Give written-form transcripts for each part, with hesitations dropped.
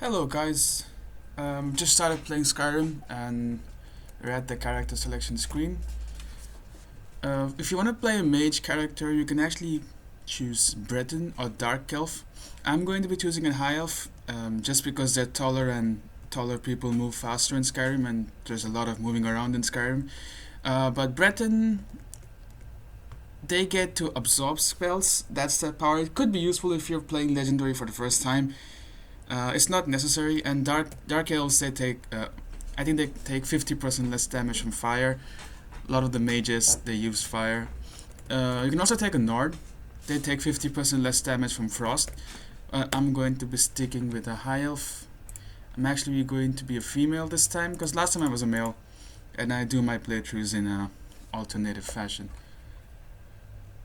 Hello guys, just started playing Skyrim and we're at the character selection screen. If you want to play a mage character, you can actually choose Breton or Dark Elf. I'm going to be choosing a High Elf just because they're taller and taller people move faster in Skyrim and there's a lot of moving around in Skyrim. But Breton, they get to absorb spells. That's the power. It could be useful if you're playing Legendary for the first time. It's not necessary, and dark elves they take I think they take 50% less damage from fire. A lot of the mages they use fire. You can also take a Nord. They take 50% less damage from frost. I'm going to be sticking with a high elf. I'm actually going to be a female this time because last time I was a male, and I do my playthroughs in a alternative fashion.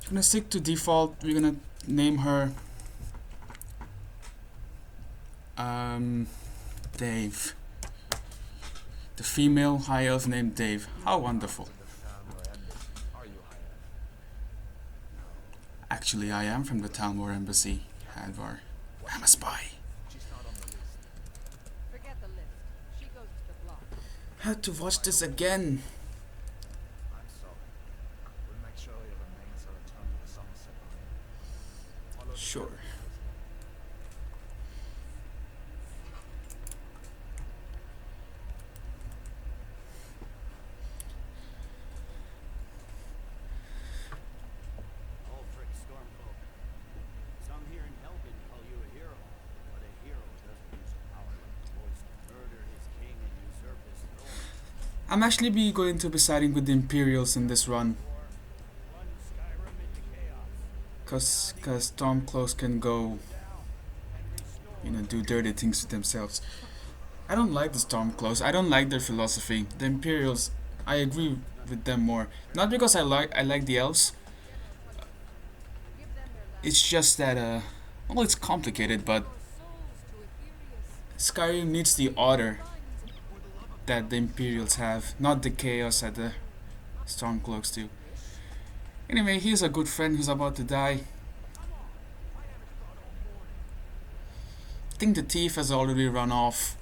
I'm gonna stick to default. We're gonna name her Dave. The female high elf named Dave. How wonderful. Actually, I am from the Talmor Embassy, Hadvar. I'm a spy. Had to watch this again. Sure. I'm actually going to be siding with the Imperials in this run. Cause Stormcloaks can go, do dirty things to themselves. I don't like the Stormcloaks. I don't like their philosophy. The Imperials, I agree with them more. Not because I like the elves. It's just that well, it's complicated, but Skyrim needs the order that the Imperials have, not the chaos that the Stormcloaks do. Anyway, here's a good friend who's about to die. I think the thief has already run off.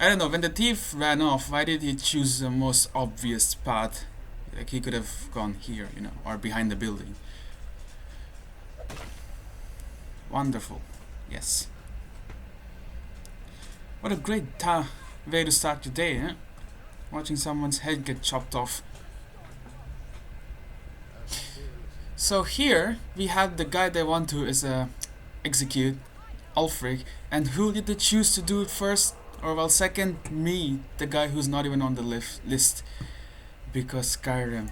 I don't know, when the thief ran off, why did he choose the most obvious path? Like he could have gone here, or behind the building. Wonderful. Yes. What a great way to start your day, huh? Watching someone's head get chopped off. So here we have the guy they want to execute, Ulfric, and who did they choose to do it first? Or well, second, me, the guy who's not even on the list, because Skyrim.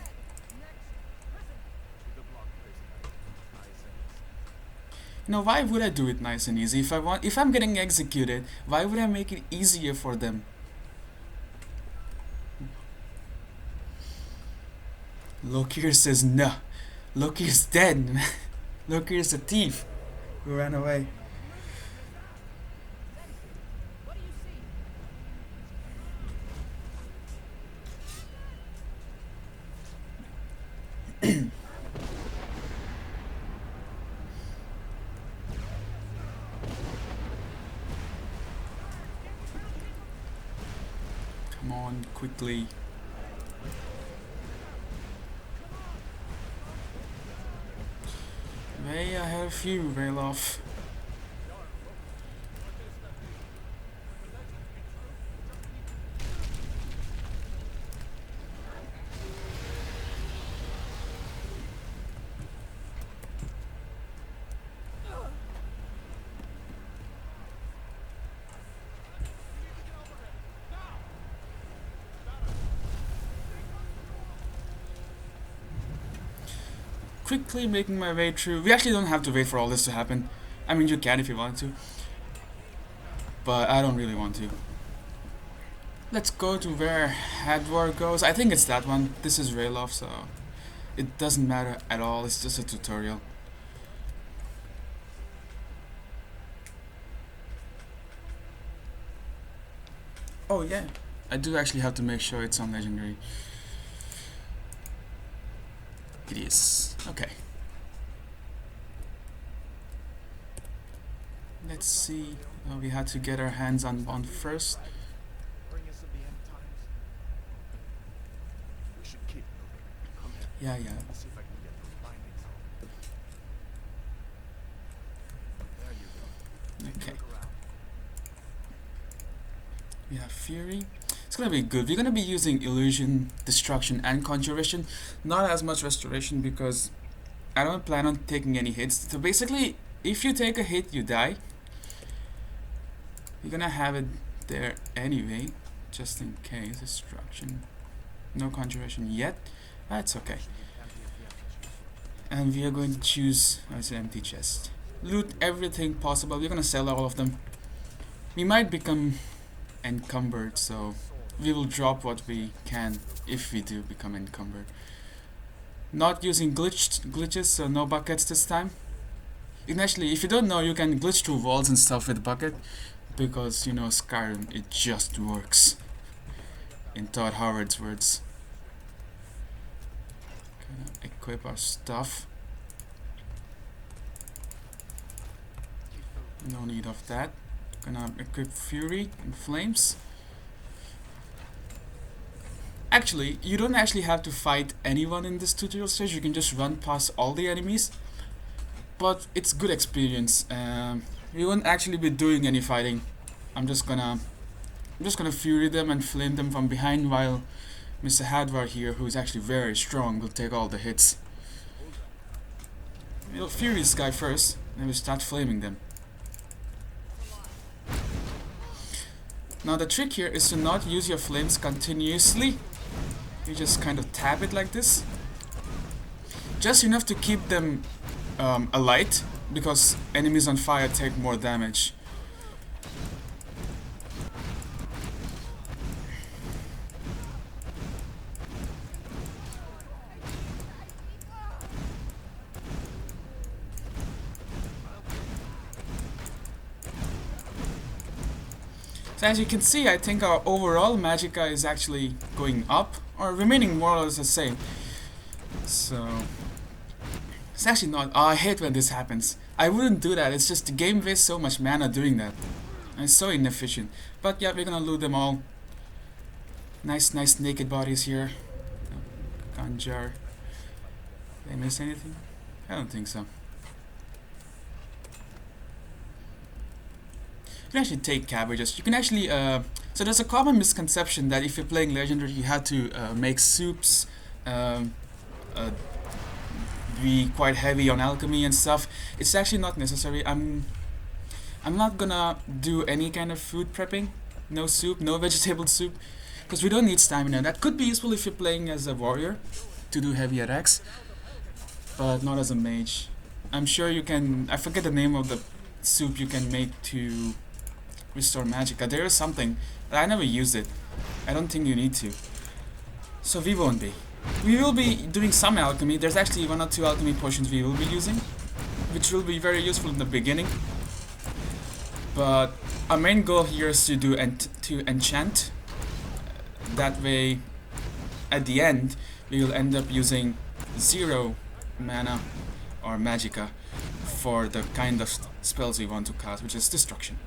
Why would I do it nice and easy? If I'm getting executed, why would I make it easier for them? Lokir says no. Lokir's dead. Lokir's a thief who ran away. Come on, quickly. Hey, I have a few rail off. Quickly making my way through. We actually don't have to wait for all this to happen. I mean, you can if you want to, but I don't really want to. Let's go to where Hadvar goes. I think it's that one. This is Rayloff, so it doesn't matter at all. It's just a tutorial. Oh yeah, I do actually have to make sure it's on Legendary. It is. Okay. let's see. We had to get our hands on one first. Yeah. Okay. We have Fury. It's gonna be good. We're gonna be using Illusion, Destruction, and Conjuration. Not as much Restoration because I don't plan on taking any hits. So basically, if you take a hit, you die. You're gonna have it there anyway, just in case. Destruction. No Conjuration yet. That's okay. And we are going to choose as an empty chest. Loot everything possible. We're gonna sell all of them. We might become encumbered, so we will drop what we can if we do become encumbered. Not using glitches, so no buckets this time. And actually, if you don't know, you can glitch through walls and stuff with bucket, because you know Skyrim, it just works. In Todd Howard's words. Gonna equip our stuff. No need of that. Gonna equip Fury and Flames. Actually, you don't actually have to fight anyone in this tutorial stage. You can just run past all the enemies. But it's good experience. We won't actually be doing any fighting. I'm just gonna Fury them and flame them from behind, while Mr. Hadvar here, who is actually very strong, will take all the hits. We'll Fury this guy first, and we'll start flaming them. Now the trick here is to not use your flames continuously. You just kind of tap it like this. Just enough to keep them alight, because enemies on fire take more damage. So as you can see, I think our overall magicka is actually going up, or remaining more or less the same. So it's actually not. Oh, I hate when this happens. I wouldn't do that. It's just the game wastes so much mana doing that. And it's so inefficient. But yeah, we're gonna loot them all. Nice naked bodies here. Conjure. Did I miss anything? I don't think so. You can actually take cabbages. You can actually, so there's a common misconception that if you're playing Legendary, you have to make soups, be quite heavy on alchemy and stuff. It's actually not necessary. I'm not gonna do any kind of food prepping. No soup, no vegetable soup, because we don't need stamina. That could be useful if you're playing as a warrior to do heavy attacks, but not as a mage. I'm sure you can. I forget the name of the soup you can make to restore magicka. There is something, but I never used it. I don't think you need to. So we won't be. We will be doing some alchemy. There's actually 1 or 2 alchemy potions we will be using, which will be very useful in the beginning. But our main goal here is to do to enchant. That way, at the end, we will end up using 0 mana or magicka for the kind of spells we want to cast, which is destruction.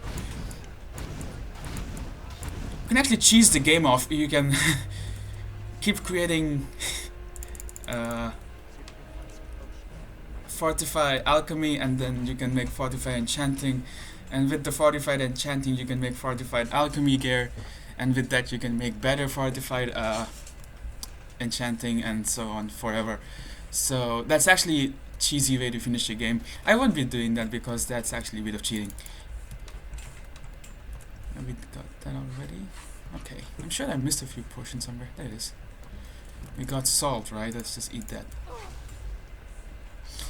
You can actually cheese the game off. You can keep creating fortify alchemy, and then you can make fortify enchanting, and with the fortified enchanting you can make fortified alchemy gear, and with that you can make better fortified enchanting, and so on forever. So that's actually a cheesy way to finish the game. I won't be doing that because that's actually a bit of cheating. We got that already. Okay, I'm sure I missed a few portions somewhere. There it is. We got salt, right? Let's just eat that.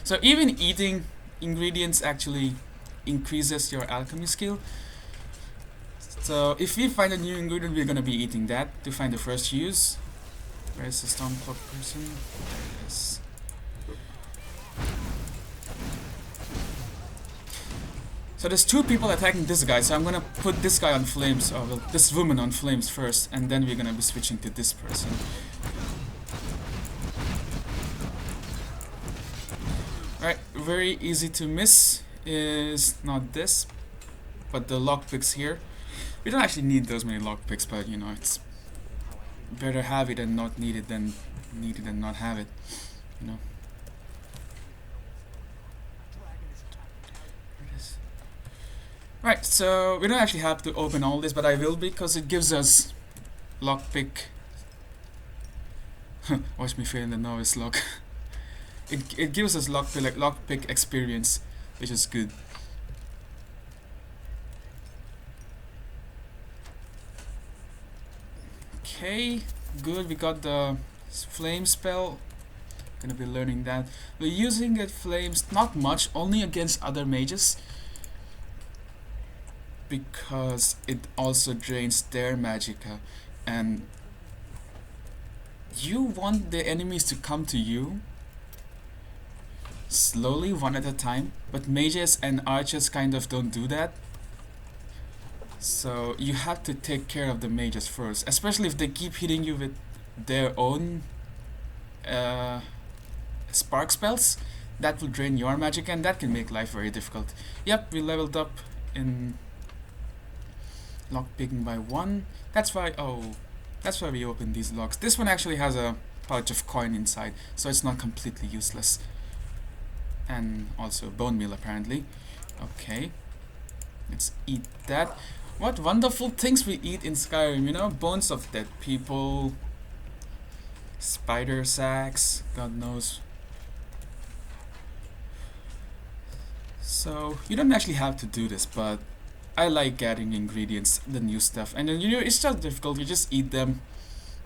So even eating ingredients actually increases your alchemy skill. So if we find a new ingredient, we're gonna be eating that to find the first use. Where's the Stormcloak person? There it is. So there's 2 people attacking this guy, so I'm gonna put this guy on flames, or well, this woman on flames first, and then we're gonna be switching to this person. Alright, very easy to miss is not this, but the lockpicks here, we don't actually need those many lockpicks, but you know, it's better have it and not need it than not have it, you know. Right, so we don't actually have to open all this, but I will because it gives us lockpick. Watch me fail in the novice lock. It gives us lockpick experience, which is good. Okay, good. We got the flame spell. Gonna be learning that. We're using the flames not much, only against other mages, because it also drains their magicka, and you want the enemies to come to you slowly, one at a time, but mages and archers kind of don't do that. So you have to take care of the mages first, especially if they keep hitting you with their own spark spells. That will drain your magic and that can make life very difficult. Yep, we leveled up in lockpicking by 1. That's why we opened these locks. This one actually has a pouch of coin inside, so it's not completely useless. And also bone meal apparently. Okay, let's eat that. What wonderful things we eat in Skyrim, you know? Bones of dead people, spider sacks, God knows. So you don't actually have to do this, but I like getting ingredients, the new stuff, and then, you know, it's just difficult. You just eat them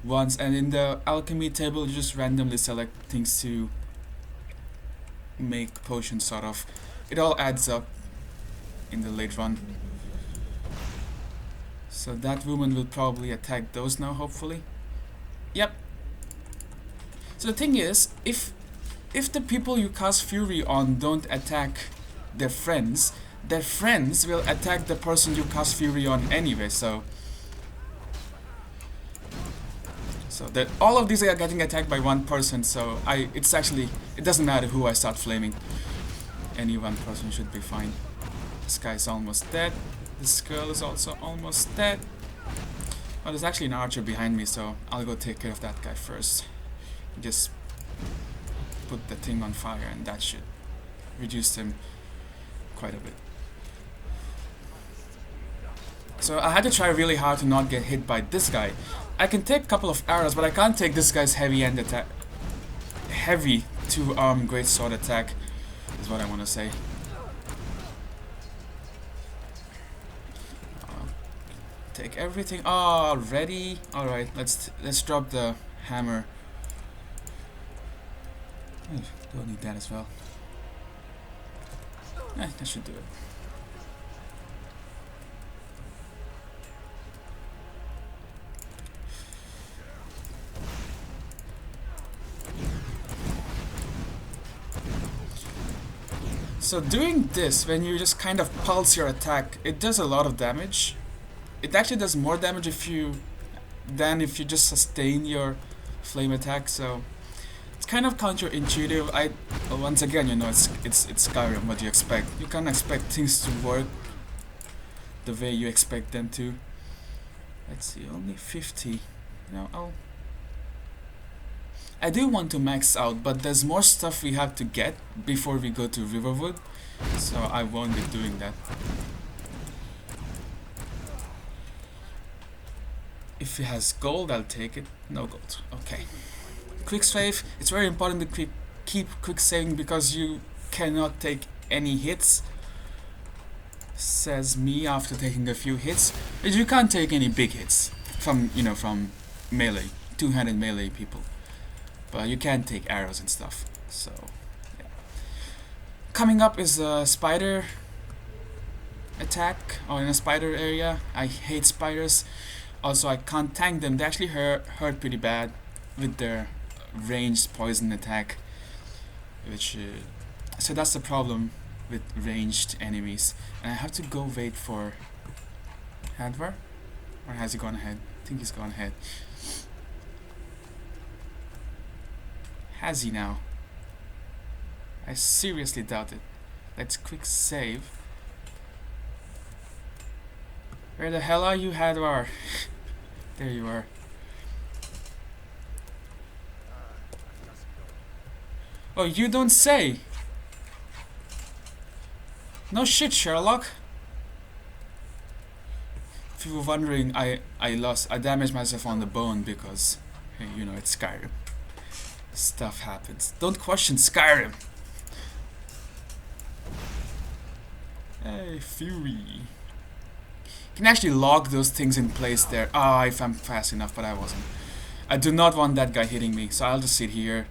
once, and in the alchemy table you just randomly select things to make potions, sort of. It all adds up in the late run. So that woman will probably attack those now, hopefully. Yep. So the thing is, if the people you cast Fury on don't attack their friends will attack the person you cast Fury on anyway, so that all of these are getting attacked by one person, so it doesn't matter who I start flaming. Any one person should be fine. This guy's almost dead. This girl is also almost dead. Oh, there's actually an archer behind me, so I'll go take care of that guy first. Just put the thing on fire and that should reduce him quite a bit. So I had to try really hard to not get hit by this guy. I can take a couple of arrows, but I can't take this guy's heavy 2-arm greatsword attack, is what I want to say. Take everything already. Alright, let's drop the hammer. Don't need that as well. That should do it. So doing this, when you just kind of pulse your attack, it does a lot of damage. It actually does more damage than if you just sustain your flame attack, so it's kind of counterintuitive. Once again, you know, it's Skyrim. What do you expect? You can't expect things to work the way you expect them to. Let's see, only 50. You know, I do want to max out, but there's more stuff we have to get before we go to Riverwood, so I won't be doing that. If it has gold, I'll take it. No gold. Okay. Quick save. It's very important to keep quick saving because you cannot take any hits. Says me after taking a few hits. But you can't take any big hits from melee, two-handed melee people. But you can take arrows and stuff. So, yeah. Coming up is a spider attack, or in a spider area. I hate spiders. Also, I can't tank them. They actually hurt pretty bad with their ranged poison attack. So that's the problem with ranged enemies. And I have to go wait for Hadvar? Or has he gone ahead? I think he's gone ahead. Has he now? I seriously doubt it. Let's quick save. Where the hell are you, Hadvar? There you are. Oh, you don't say. No shit, Sherlock. If you were wondering, I damaged myself on the bone because, hey, you know, it's Skyrim. Stuff happens. Don't question Skyrim. Hey, Fury. You can actually lock those things in place there. Ah, if I'm fast enough, but I wasn't. I do not want that guy hitting me, so I'll just sit here.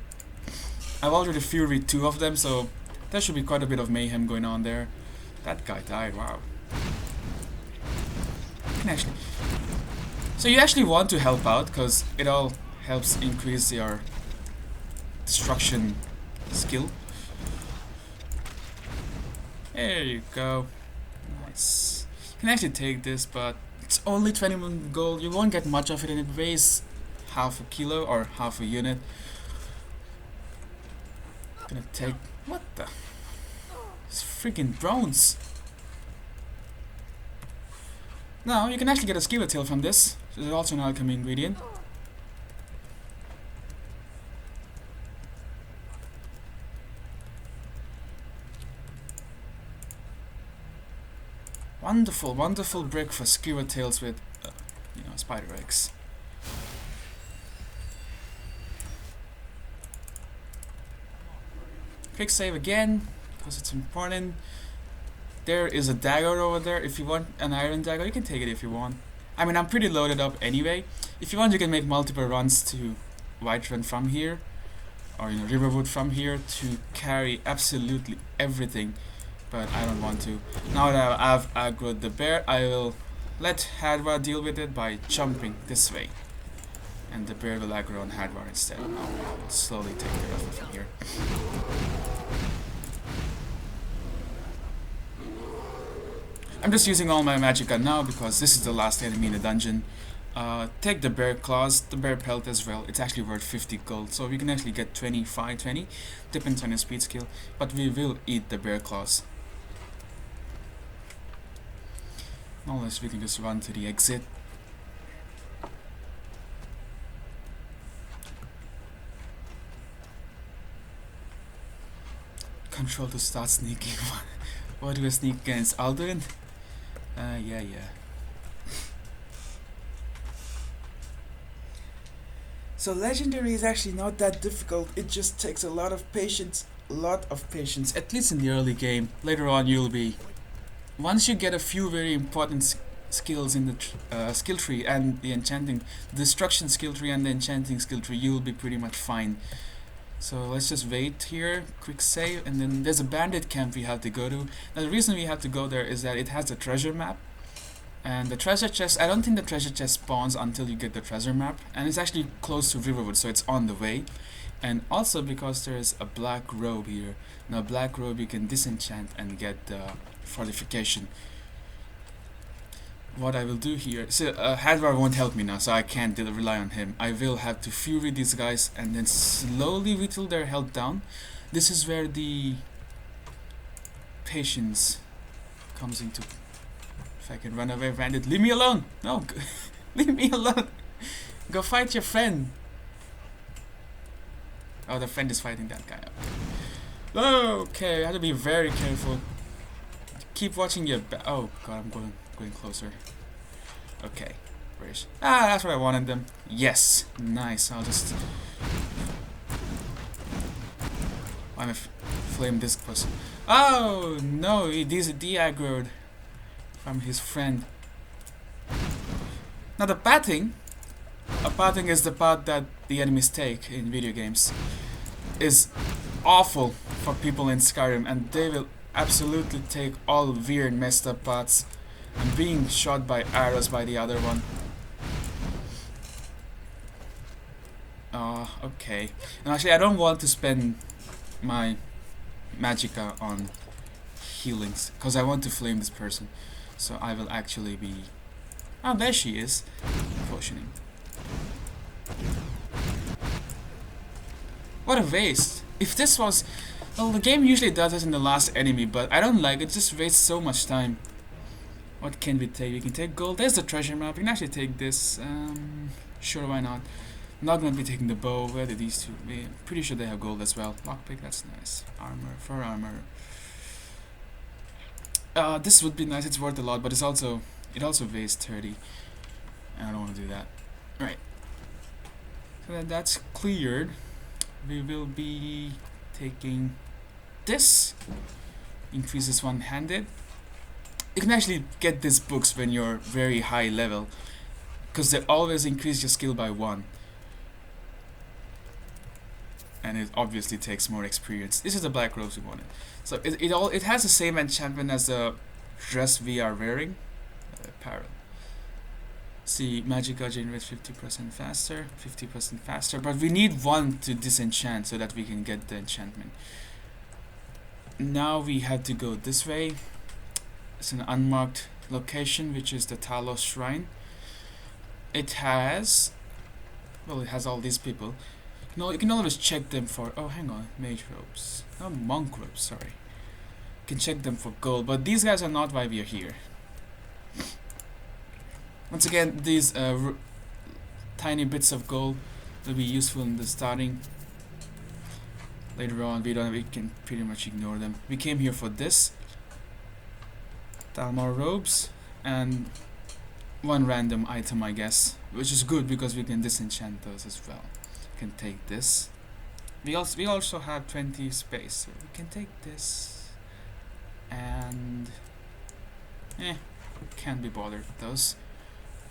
I've already Fury 2 of them, so there should be quite a bit of mayhem going on there. That guy died, wow. You can actually... So you actually want to help out, because it all helps increase your destruction skill. There you go. Nice. You can actually take this, but it's only 21 gold. You won't get much of it, and it weighs half a kilo or half a unit. Gonna take... What the... It's freaking drones. Now, you can actually get a skewer tail from this. So there's also an alchemy ingredient. Wonderful, wonderful brick for skewer tails with, you know, spider eggs. Quick save again, because it's important. There is a dagger over there. If you want an iron dagger, you can take it if you want. I mean, I'm pretty loaded up anyway. If you want, you can make multiple runs to Whiterun from here, or, you know, Riverwood from here to carry absolutely everything. But I don't want to. Now that I've aggroed the bear, I will let Hadvar deal with it by jumping this way. And the bear will aggro on Hadvar instead. I'll slowly take care of it from here. I'm just using all my magicka now because this is the last enemy in the dungeon. Take the bear claws, the bear pelt as well. It's actually worth 50 gold, so we can actually get 25, 20. Depends on your speed skill, but we will eat the bear claws. Unless we can just run to the exit. Control to start sneaking. What do we sneak against? Alduin? Yeah. So legendary is actually not that difficult. It just takes a lot of patience. At least in the early game. Later on you'll be... Once you get a few very important skills in the skill tree and the enchanting, destruction skill tree and the enchanting skill tree, you'll be pretty much fine. So let's just wait here, quick save, and then there's a bandit camp we have to go to. Now the reason we have to go there is that it has a treasure map. And the treasure chest, I don't think the treasure chest spawns until you get the treasure map. And it's actually close to Riverwood, so it's on the way. And also because there's a black robe here. Now black robe you can disenchant and get the fortification. What I will do here, so Hadvar won't help me now, so I can't rely on him. I will have to fury these guys and then slowly whittle their health down. This is where the patience comes into. If I can run away, bandit, leave me alone! No, leave me alone! Go fight your friend! Oh, the friend is fighting that guy. Okay, I have to be very careful. Keep watching your oh god, I'm going closer. Okay, where's... Ah, that's where I wanted them. Yes, nice. I'll just... Why am I flame this person? Oh no, he's de-aggroed from his friend. Now the pathing is the path that the enemies take in video games, is awful for people in Skyrim, and they will absolutely take all weird messed up paths. I'm being shot by arrows by the other one. Okay. And actually I don't want to spend my magicka on healings, because I want to flame this person. So I will actually be... Oh, there she is. Potioning. What a waste. If this was... Well, the game usually does this in the last enemy, but I don't like it. It just wastes so much time. What can we take? We can take gold. There's the treasure map. We can actually take this. Sure, why not? I'm not gonna be taking the bow. Where did these two? We're pretty sure they have gold as well. Lockpick, that's nice. Armor, fur armor. This would be nice. It's worth a lot, but it also weighs 30. And I don't want to do that. Right. So that's cleared. We will be taking this. Increases one-handed. You can actually get these books when you're very high level, because they always increase your skill by 1. And it obviously takes more experience. This is the black robes we wanted. So it has the same enchantment as the dress we are wearing. Apparel. See, Magica generates 50% faster, 50% faster, but we need 1 to disenchant so that we can get the enchantment. Now we have to go this way. It's an unmarked location, which is the Talos Shrine. It has all these people. No, you can always check them for, oh hang on, mage robes. No, monk robes, sorry. You can check them for gold, but these guys are not why we are here. Once again, these tiny bits of gold will be useful in the starting. Later on, we can pretty much ignore them. We came here for this. Dalmar robes and 1 random item, I guess, which is good because we can disenchant those as well. We can take this. We also have 20 space, so we can take this. And can't be bothered with those.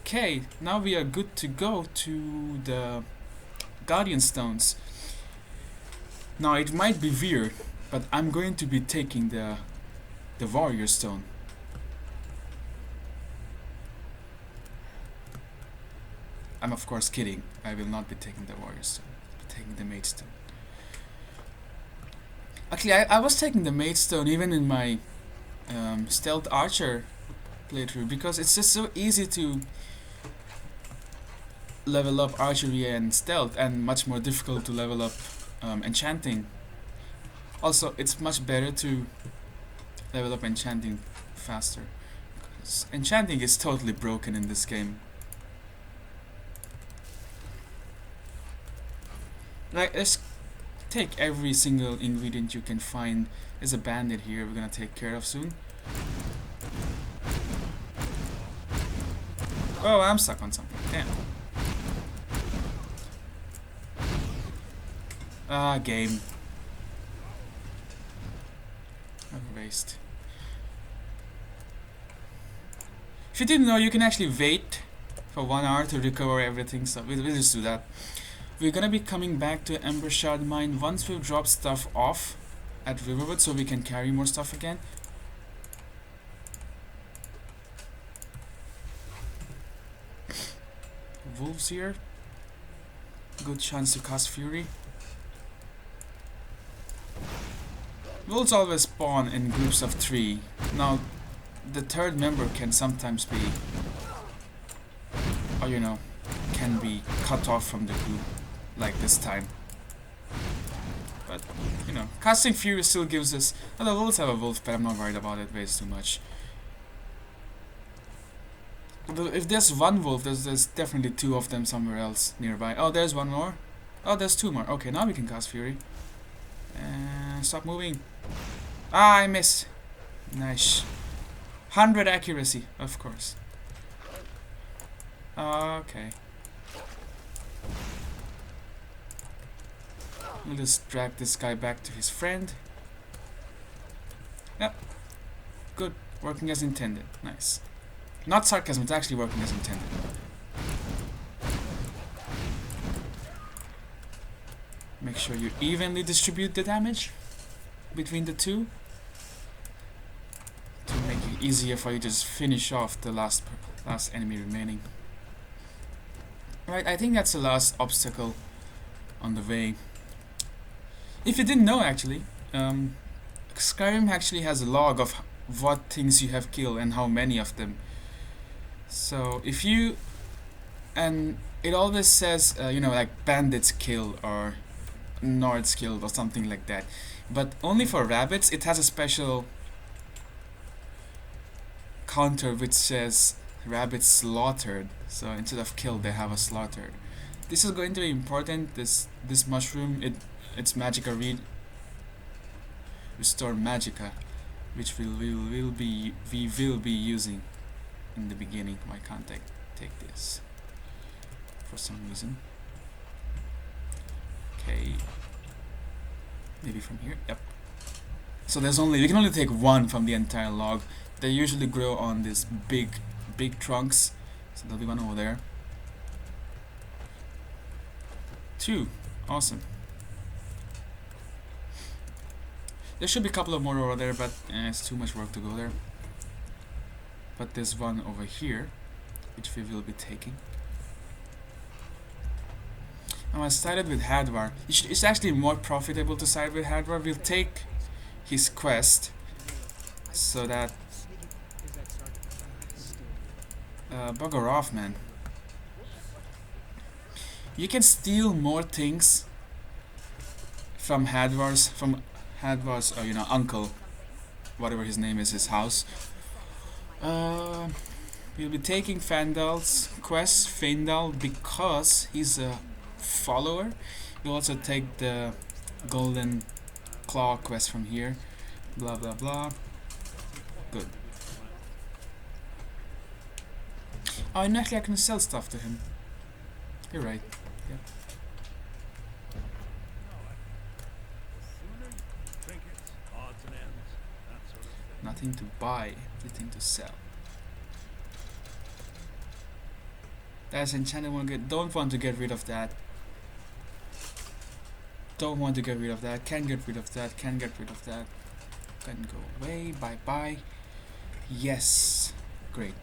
Okay, now we are good to go to the Guardian Stones. Now it might be weird, but I'm going to be taking the Warrior Stone. I'm of course kidding. I will not be taking the Warrior Stone. I'll be taking the Mage Stone. Actually, I was taking the Mage Stone even in my Stealth Archer playthrough, because it's just so easy to level up archery and stealth, and much more difficult to level up enchanting. Also, it's much better to level up enchanting faster, because enchanting is totally broken in this game. Like, let's take every single ingredient you can find. There's a bandit here we're gonna take care of soon. Oh, I'm stuck on something. Damn. Game. Waste. If you didn't know, you can actually wait for 1 hour to recover everything, so we'll just do that. We're gonna be coming back to Ember Shard Mine once we've dropped stuff off at Riverwood, so we can carry more stuff again. Wolves here. Good chance to cast Fury. Wolves always spawn in groups of 3. Now, the 3rd member can sometimes be, or you know, can be cut off from the group, like this time. But, you know, casting Fury still gives us... Well, the wolves have a wolf, but I'm not worried about it, weighs too much. If there's 1 wolf, there's definitely 2 of them somewhere else nearby. Oh, there's 1 more. Oh, there's 2 more. Okay, now we can cast Fury. Stop moving. Ah, I missed. Nice. 100 accuracy, of course. Okay. We'll just drag this guy back to his friend. Yep. Good. Working as intended. Nice. Not sarcasm, it's actually working as intended. Make sure you evenly distribute the damage between the 2 to make it easier for you to just finish off the last enemy remaining. Right, I think that's the last obstacle on the way. If you didn't know, actually, Skyrim actually has a log of what things you have killed and how many of them. So if you, and it always says, you know, like bandits killed or Nords killed or something like that, but only for rabbits it has a special counter which says rabbit slaughtered, so instead of killed they have a slaughtered. This is going to be important. This mushroom, its magica restore magica, which we will be using in the beginning. Why can't I take this for some reason? Okay, maybe from here. Yep. So we can only take one from the entire log. They usually grow on these big trunks, so there'll be one over there. 2, awesome. There should be a couple of more over there, but it's too much work to go there. But there's one over here, which we will be taking. Now I sided with Hadvar. It's actually more profitable to side with Hadvar. We'll take his quest, so that bugger off, man. You can steal more things from Hadvar's uncle, whatever his name is, his house. We'll be taking Fandal's quest, Fandal, because he's a follower. We'll also take the Golden Claw quest from here. Blah blah blah. Good. Oh, and actually I can sell stuff to him. You're right. Yep. Nothing to buy, everything to sell. That's enchanted one. Don't want to get rid of that. Don't want to get rid of that. Can get rid of that. Can get rid of that. Can go away. Bye bye. Yes. Great.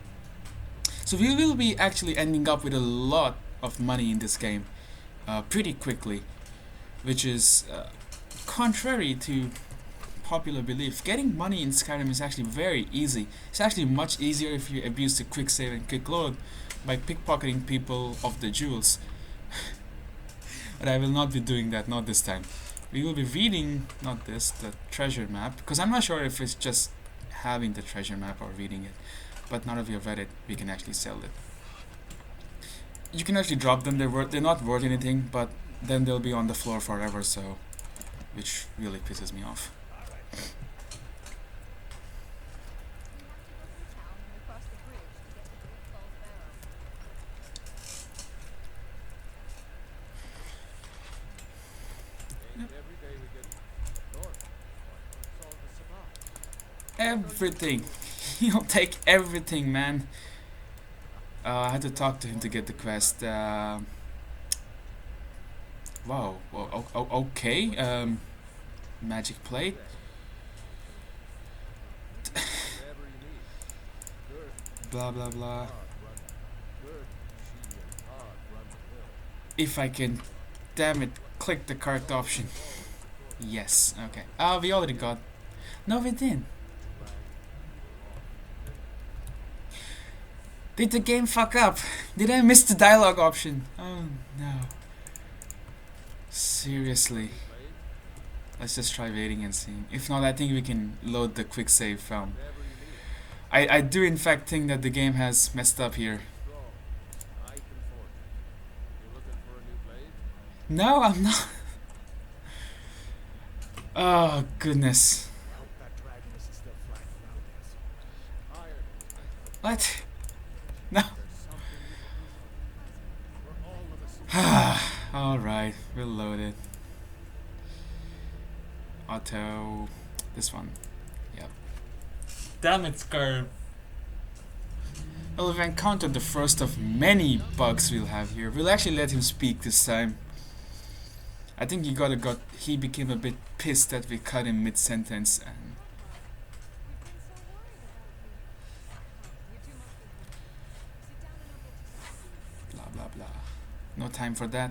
So we will be actually ending up with a lot of money in this game pretty quickly, which is contrary to popular belief. Getting money in Skyrim is actually very easy. It's actually much easier if you abuse the quick save and quick load by pickpocketing people of the jewels. But I will not be doing that, not this time. We will be reading, not this, the treasure map, because I'm not sure if it's just having the treasure map or reading it. But now that we have read it, we can actually sell it. You can actually drop them, they're not worth anything, but then they'll be on the floor forever, so, which really pisses me off. Everything. He'll take everything, man. I had to talk to him to get the quest. Wow. Well, okay. Magic plate. Blah blah blah. If I can, damn it, click the correct option. Yes. Okay. We already got. No, we didn't. Did the game fuck up? Did I miss the dialogue option? Oh no. Seriously. Let's just try waiting and seeing. If not, I think we can load the quick save film. I do in fact think that the game has messed up here. No, I'm not. Oh goodness. What? No. Alright, we'll load it. Auto. This one. Yep. Damn it, Skyrim. Well, we've encountered the first of many bugs we'll have here. We'll actually let him speak this time. I think he became a bit pissed that we cut him mid-sentence and blah blah blah. No time for that.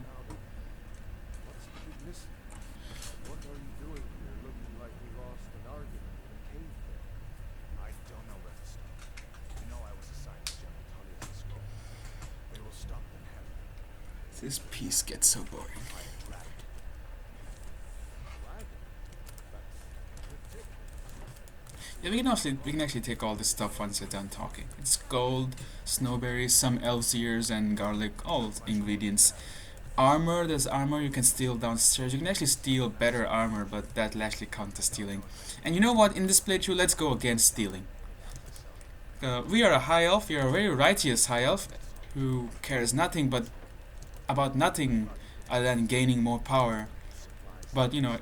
This piece gets so boring. Yeah, we can actually take all this stuff once you're done talking. It's gold, snowberries, some elf's ears, and garlic, all ingredients. Armor, there's armor you can steal downstairs. You can actually steal better armor, but that'll actually count as stealing. And you know what, in this playthrough, let's go against stealing. We are a high elf, we are a very righteous high elf, who cares nothing but about nothing other than gaining more power. But you know,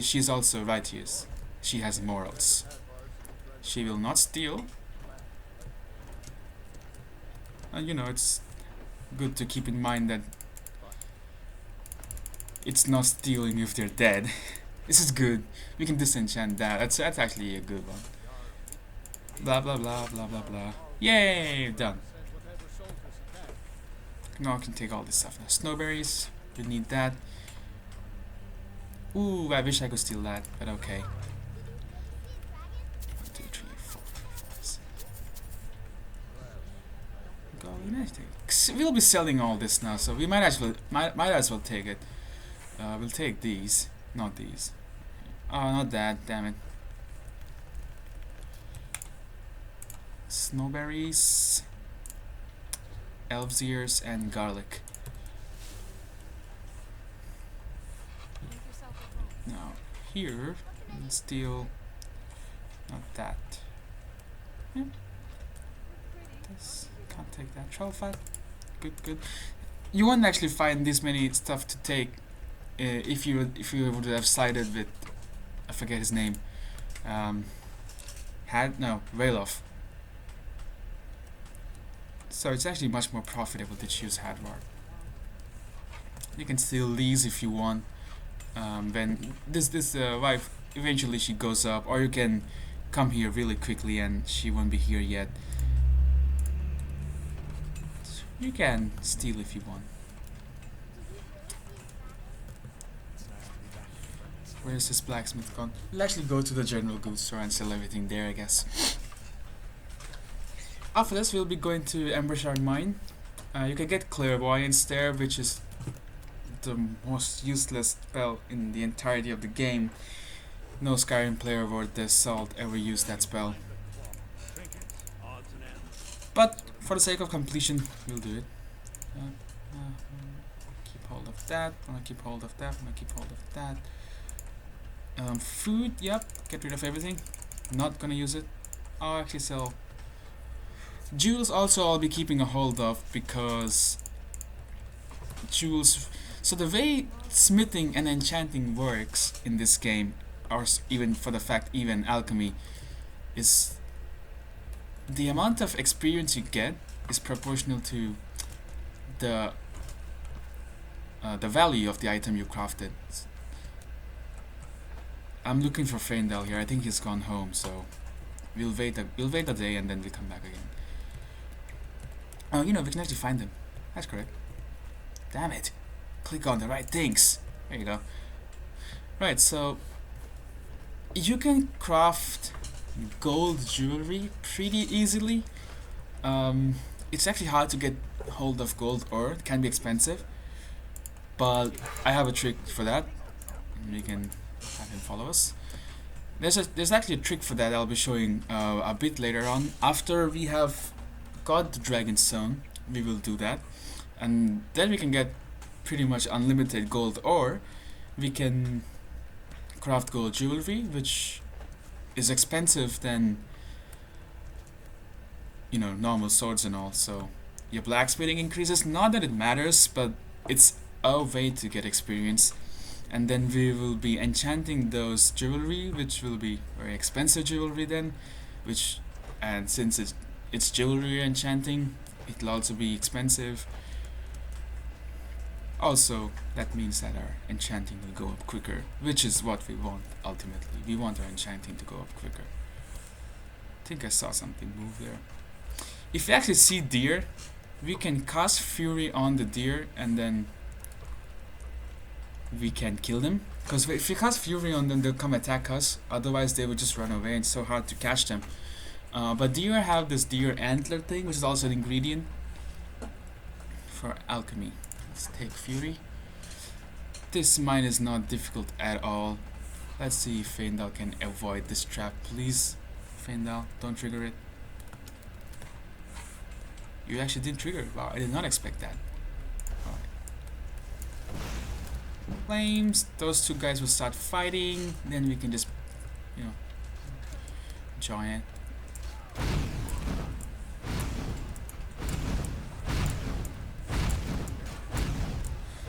she's also righteous. She has morals. She will not steal. And you know, it's good to keep in mind that it's not stealing if they're dead. This is good. We can disenchant that. That's actually a good one. Blah blah blah blah blah blah. Yay! Done. Now I can take all this stuff now. Snowberries. We need that. Ooh, I wish I could steal that, but okay. 1, 2, 3, 4, 5, 6. Go next. We'll be selling all this now, so we might as well take it. We'll take these, not these. Oh, not that. Damn it. Snowberries, elf's ears, and garlic. Now here, we'll steal not that. Yeah. This can't take that. Troll fat. Good, good. You won't actually find this many stuff to take if you would have sided with, I forget his name. Rayloff. So it's actually much more profitable to choose Hadvar. You can steal these if you want. When this wife eventually she goes up, or you can come here really quickly and she won't be here yet. You can steal if you want. Where's this blacksmith gone? We'll actually go to the general goods store and sell everything there, I guess. After this, we'll be going to Embershard Mine. You can get Clairvoyance there, which is the most useless spell in the entirety of the game. No Skyrim player worth their salt ever used that spell. But for the sake of completion, we'll do it. Keep hold of that. I'm gonna keep hold of that. I'm gonna keep hold of that. Food, yep. Get rid of everything. Not gonna use it. I'll actually sell. Jewels also I'll be keeping a hold of, because jewels. So the way smithing and enchanting works in this game, or even for the fact even alchemy, is the amount of experience you get is proportional to the value of the item you crafted. I'm looking for Feindal here. I think he's gone home, so we'll wait a day and then we come back again. Oh, you know, we can actually find him. That's correct. Damn it. Click on the right things. There you go. Right, so you can craft gold jewelry pretty easily. It's actually hard to get hold of gold ore. It can be expensive, but I have a trick for that. We can have him follow us. There's actually a trick for that I'll be showing a bit later on. After we have got the Dragon's Stone, we will do that, and then we can get pretty much unlimited gold ore. We can craft gold jewelry, which is expensive than, you know, normal swords and all. So your blacksmithing increases. Not that it matters, but it's a way to get experience. And then we will be enchanting those jewelry, which will be very expensive jewelry then, and since it's jewelry enchanting, it'll also be expensive. Also, that means that our enchanting will go up quicker, which is what we want ultimately. We want our enchanting to go up quicker. I think I saw something move there. If you actually see deer, we can cast Fury on the deer and then we can kill them. Because if you cast Fury on them, they'll come attack us. Otherwise, they would just run away, and it's so hard to catch them. But deer have this deer antler thing, which is also an ingredient for alchemy. Let's take Fury. This mine is not difficult at all. Let's see if Feindal can avoid this trap, please. Faendal, don't trigger it. You actually did trigger. Wow, I did not expect that. Alright. Flames, those two guys will start fighting, then we can just, you know, join it.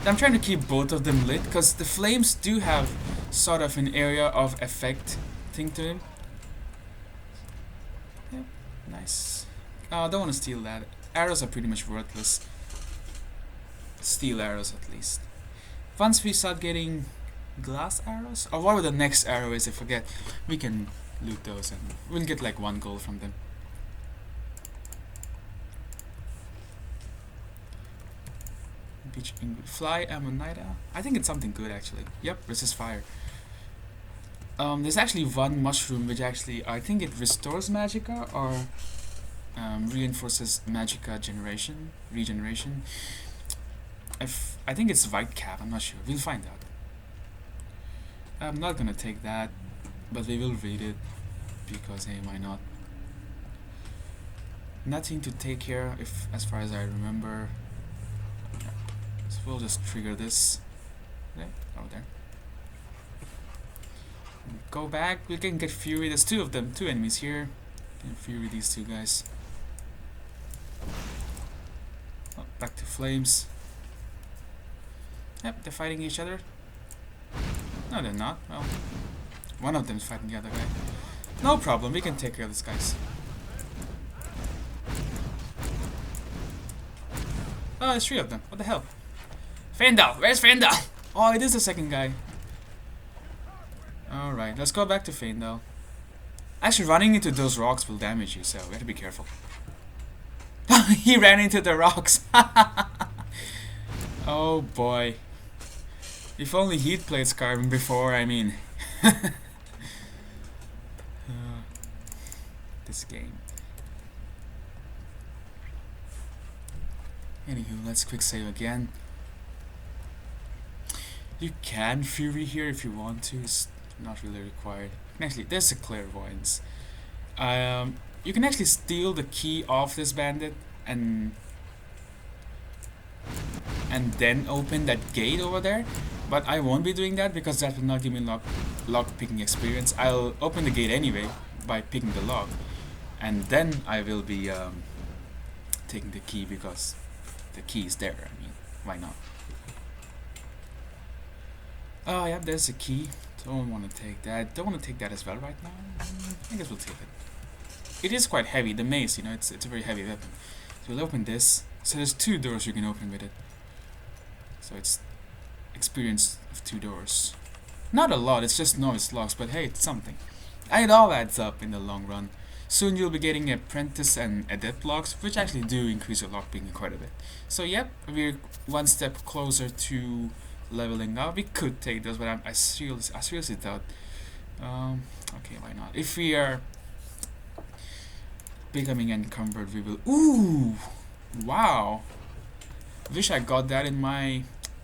I'm trying to keep both of them lit, because the flames do have sort of an area of effect thing to them. Yep, nice. I don't want to steal that. Arrows are pretty much worthless. Steel arrows at least. Once we start getting glass arrows, or whatever the next arrow is, I forget, we can loot those and we'll get like 1 gold from them. Beach Fly Ammonita. I think it's something good actually. Yep, resist fire. There's actually one mushroom which actually, I think it restores magicka or reinforces magicka regeneration. I think it's white cap, I'm not sure. We'll find out. I'm not gonna take that, but we will read it because hey, why not? Nothing to take here, if as far as I remember. Yeah. So we'll just trigger this. Okay, over there. Go back. We can get Fury. There's 2 of them, 2 enemies here. Can Fury these 2 guys. Oh, back to flames. Yep, they're fighting each other. No, they're not. Well, one of them's fighting the other guy. No problem, we can take care of these guys. Oh, there's 3 of them. What the hell? Faendal! Where's Faendal? Oh, it is the second guy. Alright, let's go back to Faendal. Actually, running into those rocks will damage you, so we have to be careful. He ran into the rocks. Oh boy. If only he'd played Skyrim before, I mean. This game. Anywho, let's quick save again. You can Fury here if you want to, it's not really required. Actually, there's a clairvoyance. You can actually steal the key off this bandit and then open that gate over there, but I won't be doing that because that will not give me lock picking experience. I'll open the gate anyway by picking the lock, and then I will be taking the key because the key is there. I mean, why not? Oh yeah, there's a key. Don't want to take that. Don't want to take that as well right now. I guess we'll take it. It is quite heavy. The mace, you know, it's a very heavy weapon. So we'll open this. So there's 2 doors you can open with it. So it's experience of 2 doors. Not a lot. It's just novice locks, but hey, it's something. It all adds up in the long run. Soon you'll be getting apprentice and adept locks, which actually do increase your lock picking quite a bit. So yep, we're 1 step closer to leveling up. We could take those, but I seriously doubt. Okay, why not? If we are becoming encumbered, we will. Ooh, wow! Wish I got that in my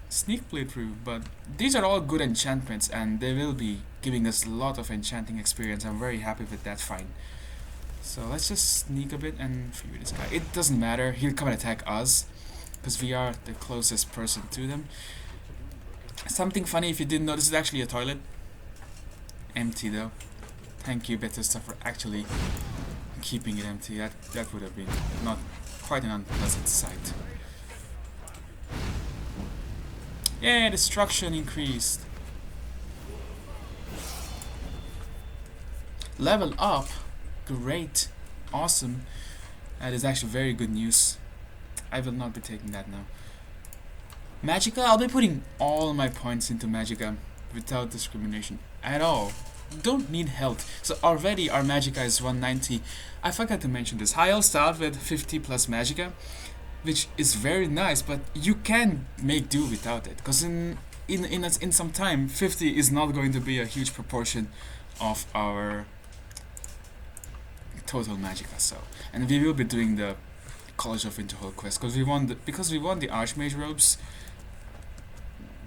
sneak playthrough. But these are all good enchantments, and they will be giving us a lot of enchanting experience. I'm very happy with that find. So let's just sneak a bit and figure this guy. It doesn't matter. He'll come and attack us because we are the closest person to them. Something funny, if you didn't know, this is actually a toilet. Empty though. Thank you, Bethesda, for actually keeping it empty. That would have been not quite an unpleasant sight. Yeah, destruction increased. Level up. Great. Awesome. That is actually very good news. I will not be taking that now. Magicka, I'll be putting all my points into Magicka without discrimination at all. Don't need health. So already our Magicka is 190. I forgot to mention this. I'll start with 50 plus Magicka, which is very nice, but you can make do without it. Because in some time, 50 is not going to be a huge proportion of our total Magicka. So, and we will be doing the College of Winterhold quest because we won the Archmage robes.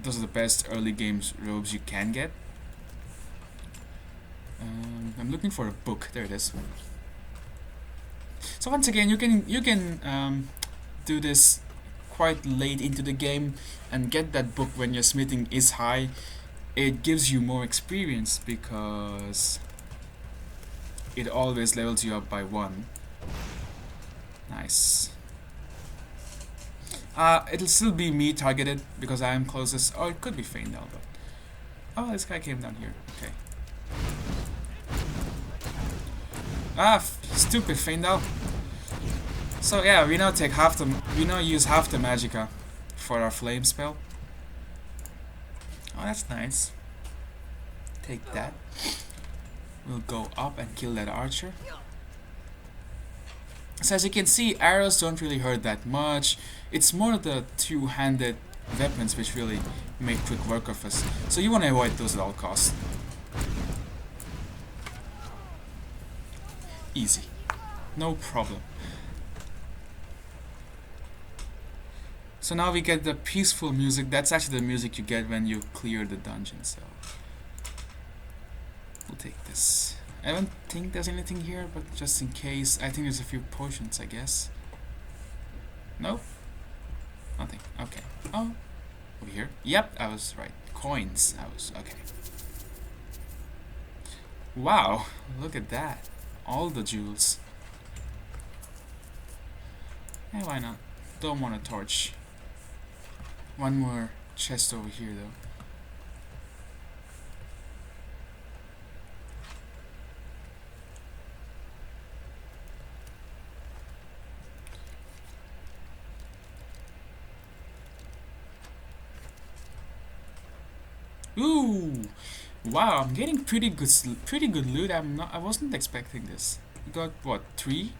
Those are the best early games robes you can get. I'm I'm looking for a book. There it is. So once again, you can do this quite late into the game and get that book when your smithing is high. It gives you more experience because it always levels you up by 1. Nice. It'll still be me targeted because I am closest. Oh, it could be Faendal, but oh, this guy came down here. Okay. Stupid Faendal. So yeah, we now use half the magicka for our flame spell. Oh, that's nice. Take that. We'll go up and kill that archer. So as you can see, arrows don't really hurt that much. It's more the two-handed weapons which really make quick work of us. So you want to avoid those at all costs. Easy. No problem. So now we get the peaceful music. That's actually the music you get when you clear the dungeon. So we'll take this. I don't think there's anything here, but just in case, I think there's a few potions, I guess. Nope. Nothing. Okay. Oh, over here. Yep, I was right. Coins. Okay. Wow, look at that. All the jewels. Hey, why not? Don't want a torch. One more chest over here, though. Ooh! Wow, I'm getting pretty good loot. I wasn't expecting this. We got what, 3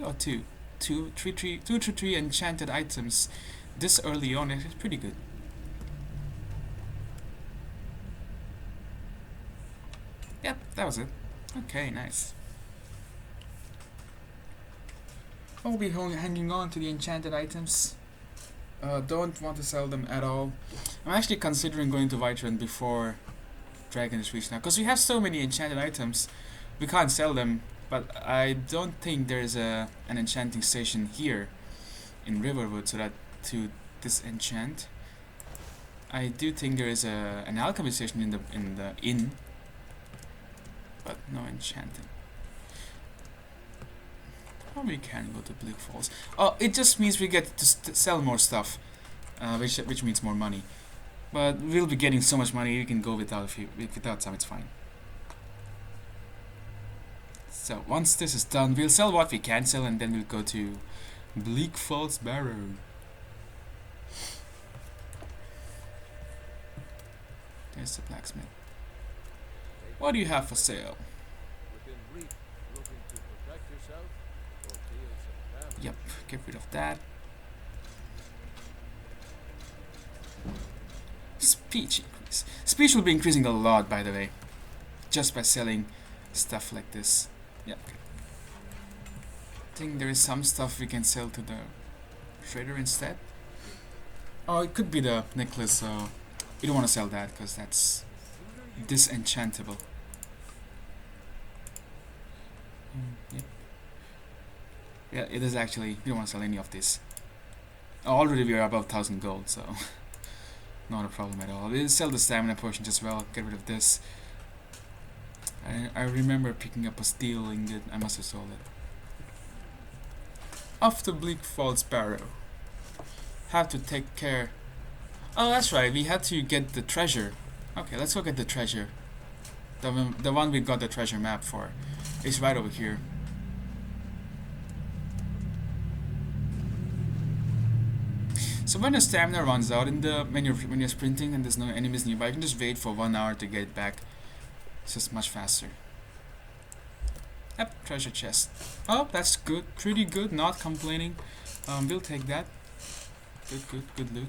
or 2? 2 to 3 enchanted items this early on. It's pretty good. Yep, that was it. Okay, nice. I'll be hanging on to the enchanted items. Don't want to sell them at all. I'm actually considering going to Whiterun before Dragon is reached now, because we have so many enchanted items, we can't sell them. But I don't think there's an enchanting station here in Riverwood, so that to disenchant. I do think there is an alchemy station in the inn, but no enchanting. Probably can go to Bleak Falls. Oh, it just means we get to sell more stuff, which means more money. But we'll be getting so much money, we can go without some. It's fine. So once this is done, we'll sell what we can sell, and then we'll go to Bleak Falls Barrow. There's the blacksmith. What do you have for sale? Yep, get rid of that. Speech increase. Speech will be increasing a lot, by the way, just by selling stuff like this. Yep. I think there is some stuff we can sell to the trader instead. Oh, it could be the necklace, so you don't want to sell that because that's disenchantable. Yep. Yeah, it is actually. We don't want to sell any of this. Already we are above 1,000 gold, so not a problem at all. We'll sell the stamina potions as well. Get rid of this. I remember picking up a steel ingot. I must have sold it. Off to Bleak Falls Barrow. Have to take care. Oh, that's right. We had to get the treasure. Okay, let's go get the treasure. The one we got the treasure map for is right over here. So when your stamina runs out when you're sprinting and there's no enemies nearby, you can just wait for 1 hour to get it back. It's just much faster. Yep, treasure chest. Oh, that's good. Pretty good. Not complaining. We'll take that. Good loot.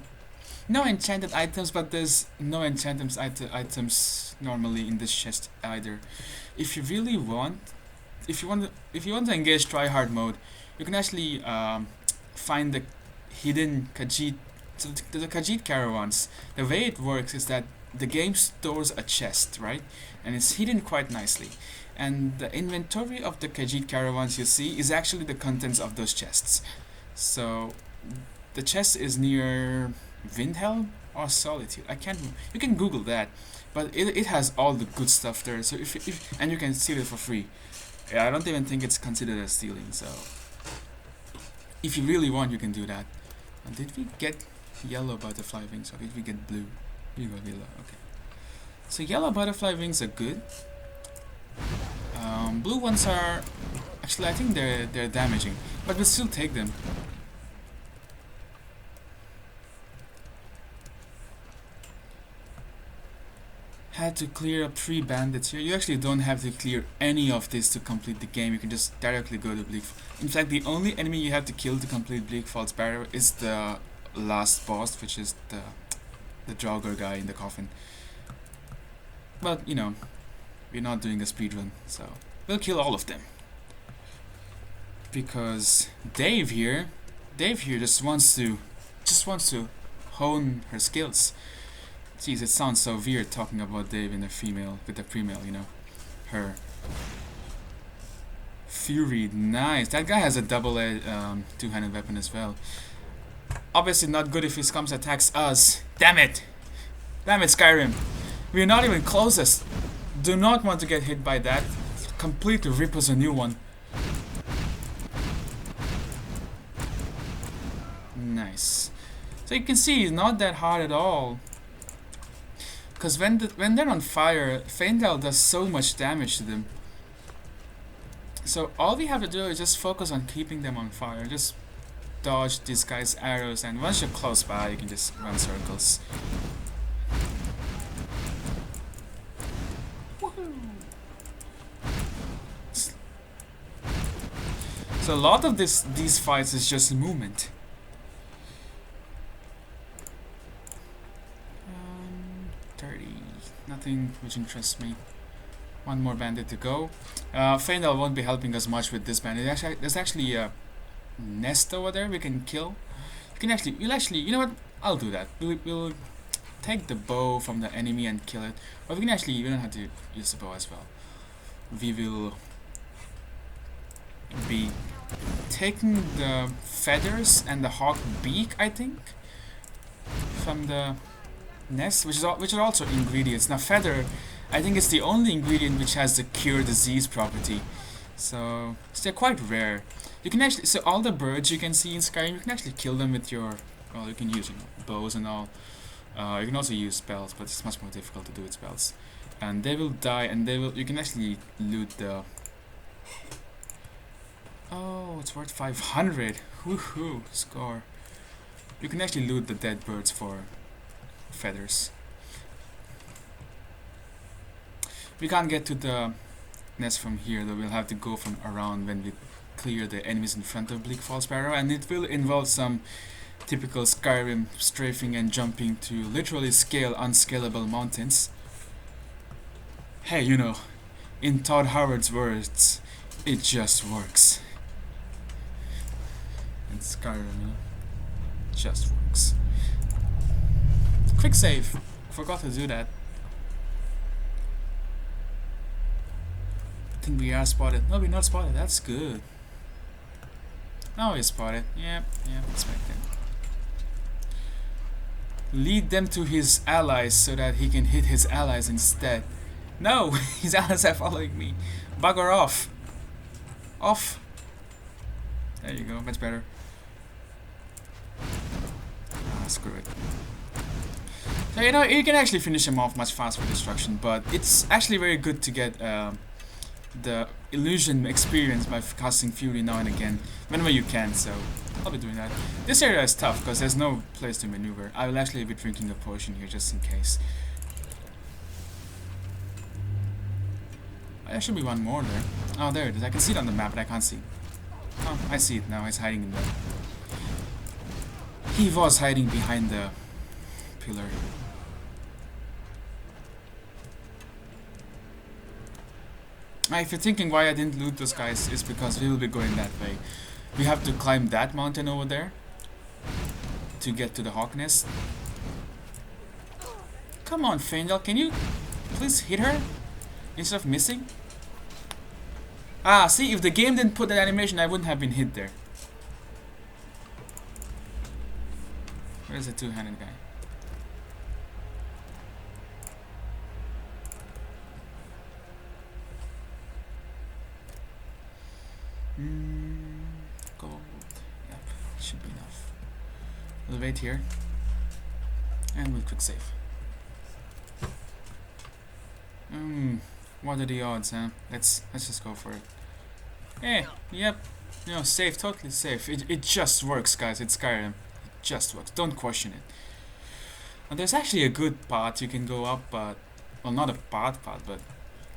No enchanted items, but there's no enchanted items normally in this chest either. If you really want, if you want to engage tryhard mode, you can actually find the hidden Khajiit. So the Khajiit caravans. The way it works is that the game stores a chest, right? And it's hidden quite nicely. and the inventory of the Khajiit caravans you see is actually the contents of those chests. So the chest is near Windhelm or Solitude. I can't. You can Google that, but it has all the good stuff there. So if and you can steal it for free. Yeah, I don't even think it's considered as stealing. So if you really want, you can do that. Did we get yellow butterfly wings or did we get blue? We got yellow. Okay. So yellow butterfly wings are good. Blue ones are actually, I think they're damaging, but we'll still take them. Had to clear up 3 bandits here. You actually don't have to clear any of this to complete the game. You can just directly go to Bleak. In fact, the only enemy you have to kill to complete Bleak Falls Barrow is the last boss, which is the Draugr guy in the coffin. But you know, we're not doing a speedrun, so we'll kill all of them. Because Dave here just wants to hone her skills. Jeez, it sounds so weird talking about Dave in a female with a female, you know. Her. Fury, nice. That guy has a double two-handed weapon as well. Obviously not good if his comes attacks us. Damn it! Damn it, Skyrim. We're not even closest. Do not want to get hit by that. Completely rip us a new one. Nice. So you can see it's not that hard at all. Because when they're on fire, Faendal does so much damage to them. So all we have to do is just focus on keeping them on fire. Just dodge these guys' arrows, and once you're close by, you can just run circles. So a lot of these fights is just movement. 30, nothing which interests me. One more bandit to go. Faendal won't be helping us much with this bandit. There's actually a nest over there we can kill. You know what? I'll do that. We'll take the bow from the enemy and kill it. Or we don't have to use the bow as well. We will be taking the feathers and the hawk beak, I think, from the nest, which are also ingredients. Now feather, I think it's the only ingredient which has the cure disease property. So they're quite rare. You can actually, so all the birds you can see in Skyrim, you can actually kill them with your, well, you can use bows and all. You can also use spells, but it's much more difficult to do with spells. And they will die, and you can actually loot the. Oh, it's worth 500. Woohoo! Score. You can actually loot the dead birds for feathers. We can't get to the nest from here, though. We'll have to go from around when we clear the enemies in front of Bleak Falls Barrow, and it will involve some typical Skyrim strafing and jumping to literally scale unscalable mountains. Hey, you know, in Todd Howard's words, it just works. In Skyrim, you know, just works. Quick save. Forgot to do that. I think we are spotted. No, we're not spotted. That's good. Now we're spotted. Yep, expected. Lead them to his allies so that he can hit his allies instead. No, his allies are following me. Bugger off. Off. There you go, much better. Ah, screw it. So, you know, you can actually finish him off much faster with destruction, but it's actually very good to get the illusion experience by casting Fury now and again, whenever you can, so I'll be doing that. This area is tough because there's no place to maneuver. I will actually be drinking a potion here just in case. There should be one more there. Oh, there it is. I can see it on the map, but I can't see. Oh, I see it now. It's hiding in there. He was hiding behind the pillar. If you're thinking why I didn't loot those guys, it's because we will be going that way. We have to climb that mountain over there to get to the hawk nest. Come on, Faendal, can you please hit her instead of missing? Ah, see, if the game didn't put that animation, I wouldn't have been hit there. Where's the two-handed guy? Gold. Yep, should be enough. We'll wait here. And we'll quick save. What are the odds, huh? Let's just go for it. Hey, yep. No, safe, totally safe. It just works, guys. It's Skyrim. It just works. Don't question it. And there's actually a good path you can go up, but well, not a path, but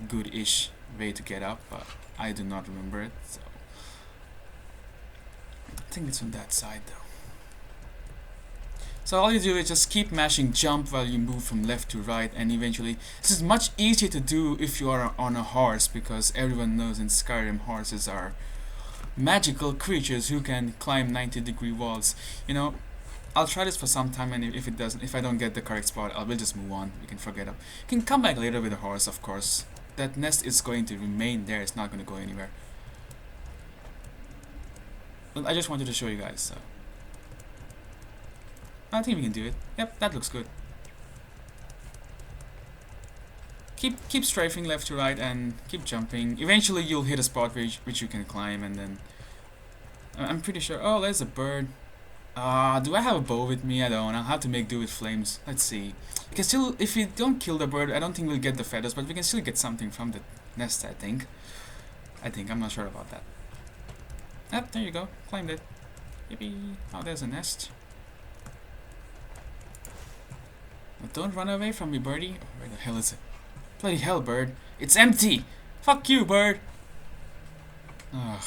good-ish way to get up. But I do not remember it, so I think it's on that side though. So all you do is just keep mashing jump while you move from left to right, and eventually this is much easier to do if you are on a horse, because everyone knows in Skyrim horses are magical creatures who can climb 90-degree walls. You know, I'll try this for some time, and if I don't get the correct spot, I will just move on. You can forget it. You can come back later with a horse, of course. That nest is going to remain there. It's not going to go anywhere. But I just wanted to show you guys. So I think we can do it. Yep, that looks good. Keep strafing left to right and keep jumping. Eventually you'll hit a spot which you can climb, and then I'm pretty sure. Oh, there's a bird. Do I have a bow with me? I don't. I'll have to make do with flames. Let's see. You can still, if you don't kill the bird, I don't think we'll get the feathers, but we can still get something from the nest, I think. I'm not sure about that. Yep, there you go. Climbed it. Yippee. Oh, there's a nest. But don't run away from me, birdie. Oh, where the hell is it? Bloody hell, bird. It's empty! Fuck you, bird! Ugh.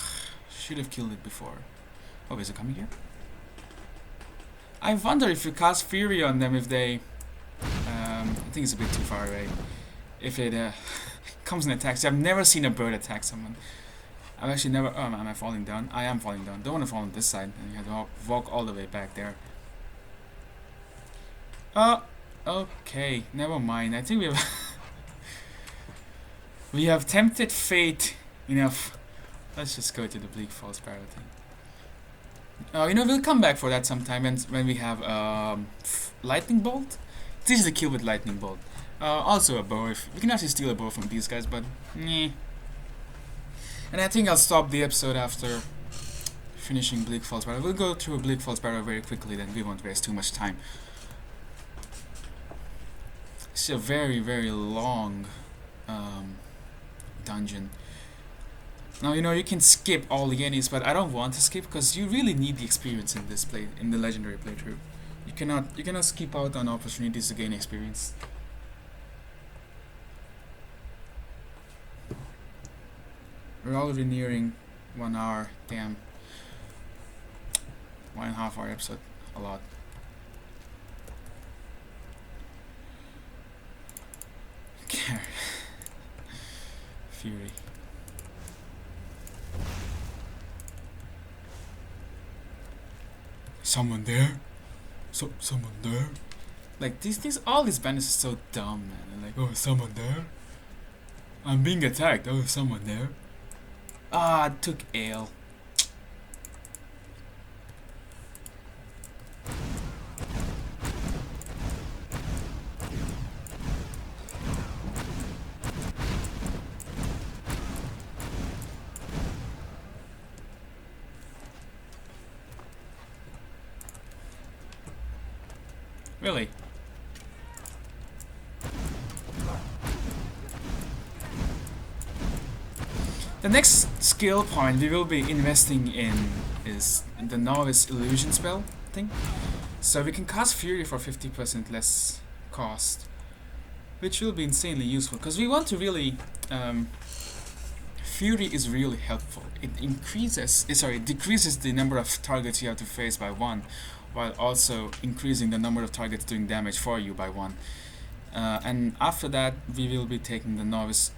Should have killed it before. Oh, is it coming here? I wonder if you cast Fury on them, if they... I think it's a bit too far away. If it comes and attacks you. I've never seen a bird attack someone. I've actually never... Oh, am I falling down? I am falling down. Don't want to fall on this side. And you have to walk all the way back there. Okay. Never mind. I think we have... we have tempted fate enough. Let's just go to the Bleak Falls Barrow thing. You know, we'll come back for that sometime when we have lightning bolt. It's easy to kill with lightning bolt. Also a bow. If we can actually steal a bow from these guys, but meh. And I think I'll stop the episode after finishing Bleak Falls Barrow. We'll go through Bleak Falls Barrow very quickly, then we won't waste too much time. It's a very, very long dungeon. Now, you know, you can skip all the enemies, but I don't want to skip because you really need the experience in this in the legendary playthrough. You cannot skip out on opportunities to gain experience. We're already nearing 1 hour. Damn. 1.5 hour episode. A lot. Fury. Someone there? Someone there? Like all these bandits are so dumb, man. They're like, oh, someone there? I'm being attacked. Oh, someone there? Ah, took ale. Really? The next skill point we will be investing in is the Novice Illusion spell thing. So we can cast Fury for 50% less cost, which will be insanely useful because we want to really... Fury is really helpful. It decreases the number of targets you have to face by 1, while also increasing the number of targets doing damage for you by 1. And after that, we will be taking the Novice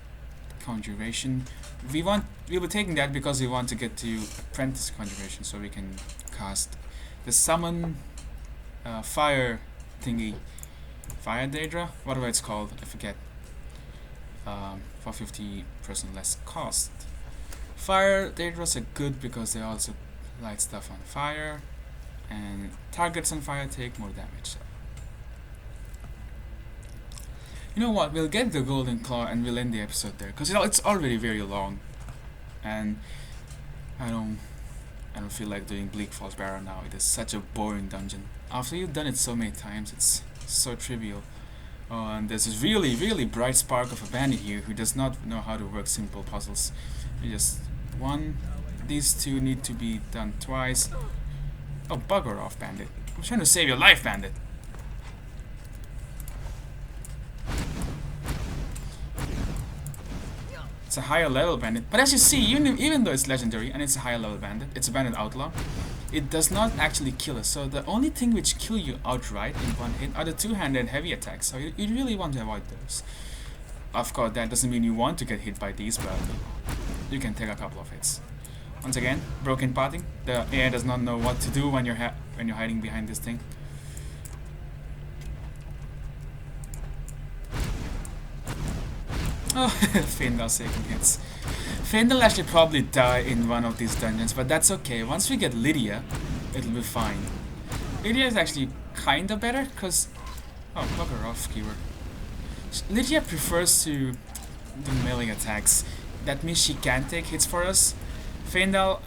Conjuration. We'll be taking that because we want to get to Apprentice Conjuration, so we can cast the Summon Fire thingy. Fire Daedra? Whatever it's called, I forget. For 50% less cost. Fire Daedras are good because they also light stuff on fire, and targets on fire take more damage. So. You know what? We'll get the Golden Claw and we'll end the episode there, because it's already very long, and I don't feel like doing Bleak Falls Barrow now. It is such a boring dungeon. After you've done it so many times, it's so trivial. And there's this really, really bright spark of a bandit here who does not know how to work simple puzzles. You just one. These two need to be done twice. Oh, bugger off, bandit. I'm trying to save your life, bandit. It's a higher level bandit. But as you see, even though it's legendary and it's a higher level bandit, it's a bandit outlaw, it does not actually kill us. So the only thing which kill you outright in one hit are the two-handed heavy attacks. So you really want to avoid those. Of course, that doesn't mean you want to get hit by these, but you can take a couple of hits. Once again, broken potting. The AI does not know what to do when you're hiding behind this thing. Oh, Faendal saving hits. Faendal actually probably die in one of these dungeons, but that's okay. Once we get Lydia, it'll be fine. Lydia is actually kinda better, cause... Oh, bugger off, keyword. Lydia prefers to do melee attacks. That means she can take hits for us. Faendal,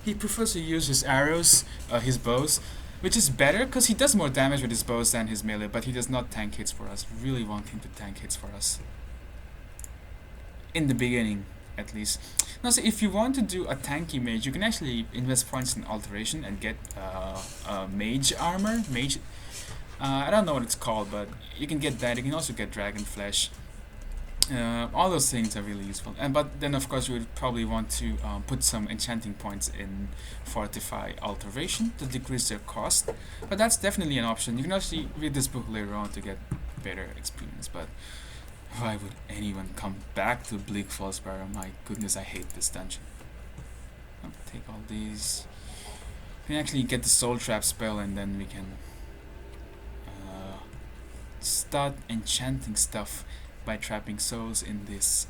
he prefers to use his arrows, his bows, which is better, cause he does more damage with his bows than his melee, but he does not tank hits for us. We really want him to tank hits for us. In the beginning, at least. Now, so if you want to do a tanky mage, you can actually invest points in alteration and get mage armor. Mage, I don't know what it's called, but you can get that. You can also get dragon flesh. All those things are really useful. But then, of course, you would probably want to put some enchanting points in Fortify Alteration to decrease their cost. But that's definitely an option. You can actually read this book later on to get better experience. But why would anyone come back to Bleak Falls Barrow? My goodness, I hate this dungeon. I'll take all these. We can actually get the Soul Trap spell, and then we can start enchanting stuff by trapping souls in these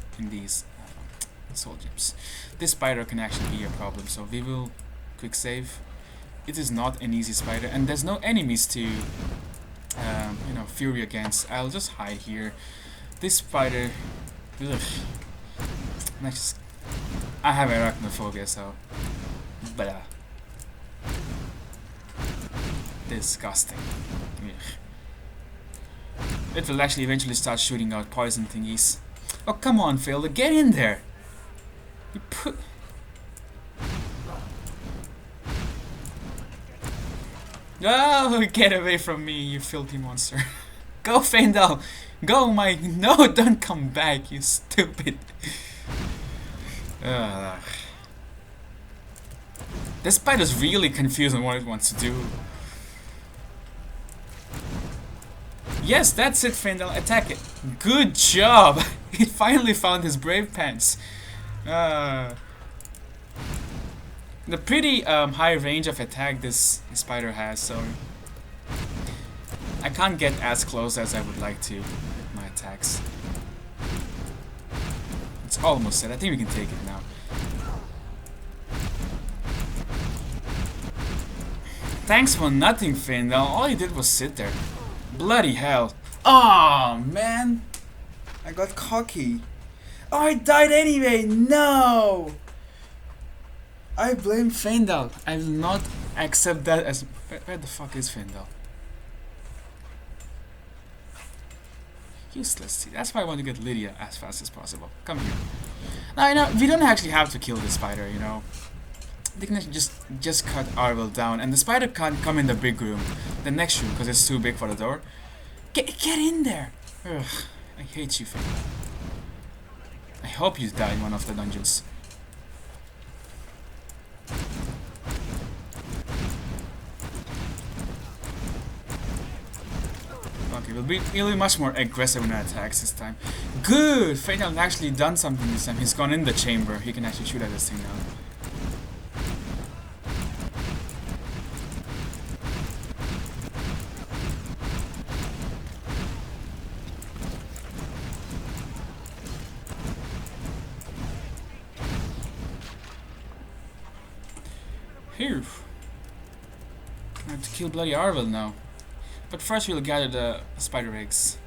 soul gems. This spider can actually be a problem, so we will quick save. It is not an easy spider, and there's no enemies to fury against. I'll just hide here. This spider, ugh. I have arachnophobia, so blah. Disgusting. Ugh. It will actually eventually start shooting out poison thingies. Oh, come on, Phil, get in there! You put... Oh, get away from me, you filthy monster. Go, Faendal! Go, Mike! No, don't come back, you stupid! This spider's really confused on what it wants to do. Yes, that's it, Faendal. Attack it. Good job! It finally found his brave pants. The pretty high range of attack this spider has, so I can't get as close as I would like to with my attacks. It's almost set. I think we can take it now. Thanks for nothing, Faendal. All you did was sit there. Bloody hell. Oh man, I got cocky. Oh, I died anyway. No. I blame Faendal. I will not accept that as... Where the fuck is Faendal? Useless. See, that's why I want to get Lydia as fast as possible. Come here. Now, you know, we don't actually have to kill the spider, you know. They can just cut Arvel down, and the spider can't come in the big room, the next room, because it's too big for the door. Get in there! Ugh, I hate you, Faendal. I hope you die in one of the dungeons. Okay, we'll be much more aggressive in our attacks this time. Good! Faendal actually done something this time. He's gone in the chamber. He can actually shoot at this thing now. Phew. I have to kill bloody Arvel now. But first we'll gather the spider eggs.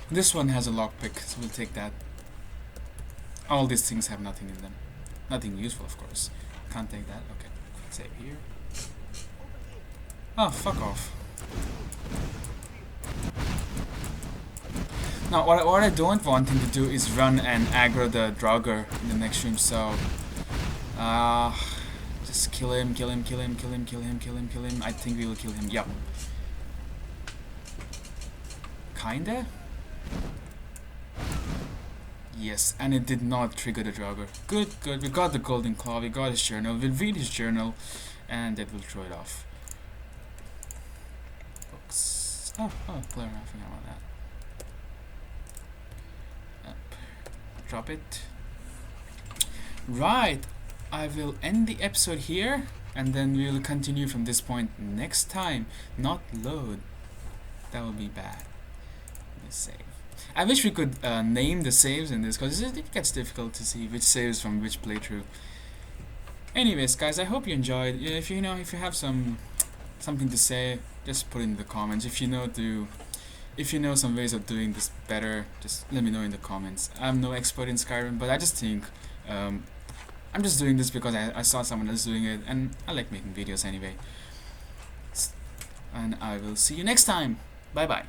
This one has a lockpick, so we'll take that. All these things have nothing in them. Nothing useful, of course. Can't take that. Okay, quick save here. Oh, fuck off. Now, what I don't want him to do is run and aggro the Draugr in the next room, so... just kill him, kill him, kill him, kill him, kill him, kill him, kill him. I think we will kill him, yup. Kinda? Yes, and it did not trigger the Draugr. Good, good, we got the golden claw, we got his journal, we'll read his journal, and that will throw it off. Books. Oh, clear, I forgot about that. Drop it. Right, I will end the episode here, and then we will continue from this point next time. Not load. That would be bad. Let's save. I wish we could name the saves in this, because it gets difficult to see which saves from which playthrough. Anyways, guys, I hope you enjoyed. If you have something to say, just put it in the comments. If you know some ways of doing this better, just let me know in the comments. I'm no expert in Skyrim, but I just think I'm just doing this because I saw someone else doing it, and I like making videos anyway. And I will see you next time. Bye bye.